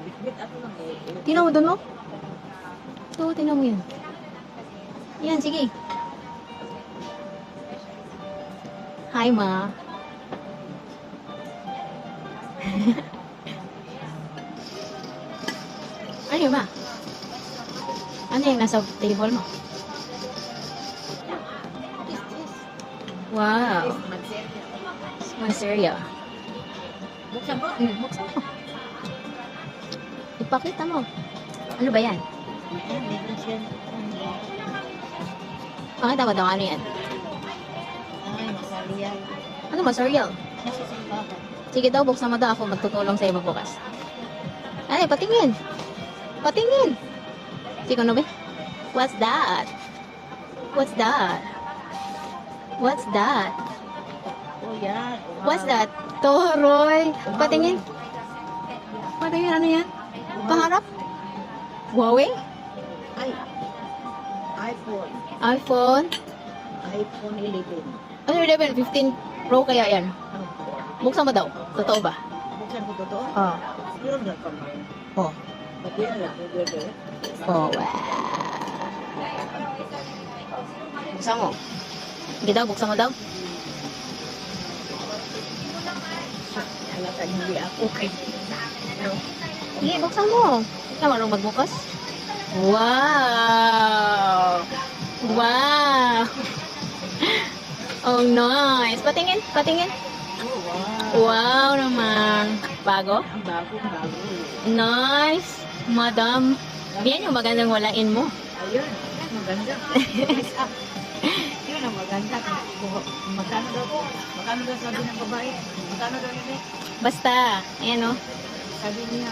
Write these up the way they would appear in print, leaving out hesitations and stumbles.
Bit ako lang eh. Tingnan mo doon mo. Ito, tingnan mo yan. Yan, sige. Hi, ma. Ano yun, ma? Ano yung nasa table mo? Wow. Monsteria. Buksan mo? Buksan mo. Ipakita mo. Ano ba yan? Pakita mo daw ano yan. Ay, masali yan. Ano ba, cereal? Nasa simbahan. Sige daw, buksan mo daw ako. Magtutulong sa'yo magbukas. Ay, patingin. Patingin. Sige, ano ba? What's that? What's that? What's that? Oh, yan. Wow. What's that? Toroy. Patingin. Patingin, ano yan? Paharap? Huawei? Ay. iPhone. iPhone? iPhone 11. Ano 11? 15 Pro kaya yan? Buksan mo daw. Totoo ba? Buksan ko totoo? Oo. Yun na ka man. Oh. Ba't yan lang? Oh, wow. Buksan mo. Sige daw, buksan mo daw. Alam ka, hindi ako kay... Sige, buksan mo. Ikaw marunong magbukas? Wow! Wow! Oh, nice. Patingin, patingin. Oh, wow. Wow naman. Bago? Ang bago. Nice. Madam. Yan yung magandang walain mo. Ayun. Maganda. Yun ang maganda. Magkano daw po? Magkano daw sabi ng babae? Magkano daw yun eh? Basta. Ayan o. Sabi niya,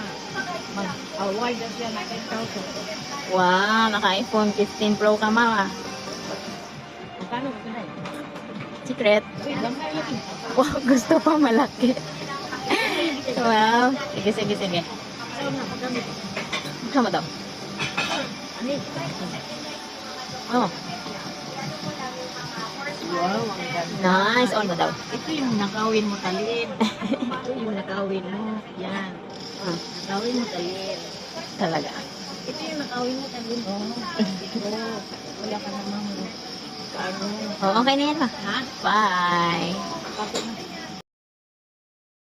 mag-award daw siya na 10,000. Wow, naka-iPhone 15 Pro ka, mama. Magkano ba na? Secret. Uy, gamay lagi. Wow, gusto pa malaki. Wow. Sige, sige, sige. Saan na paggamit? Buksan mo daw. Ano yun? Oh, Wow, ang ganda. nice. On mo daw. Ito yung nakawin mo talin. Ito yung nakawin mo. Yan. Nakawin mo talin. Talaga. Ito yung nakawin mo talin. Oh, ito. Wala ka namang ano. Oh, okay na yan, ma. Ha? Bye. Bakit na?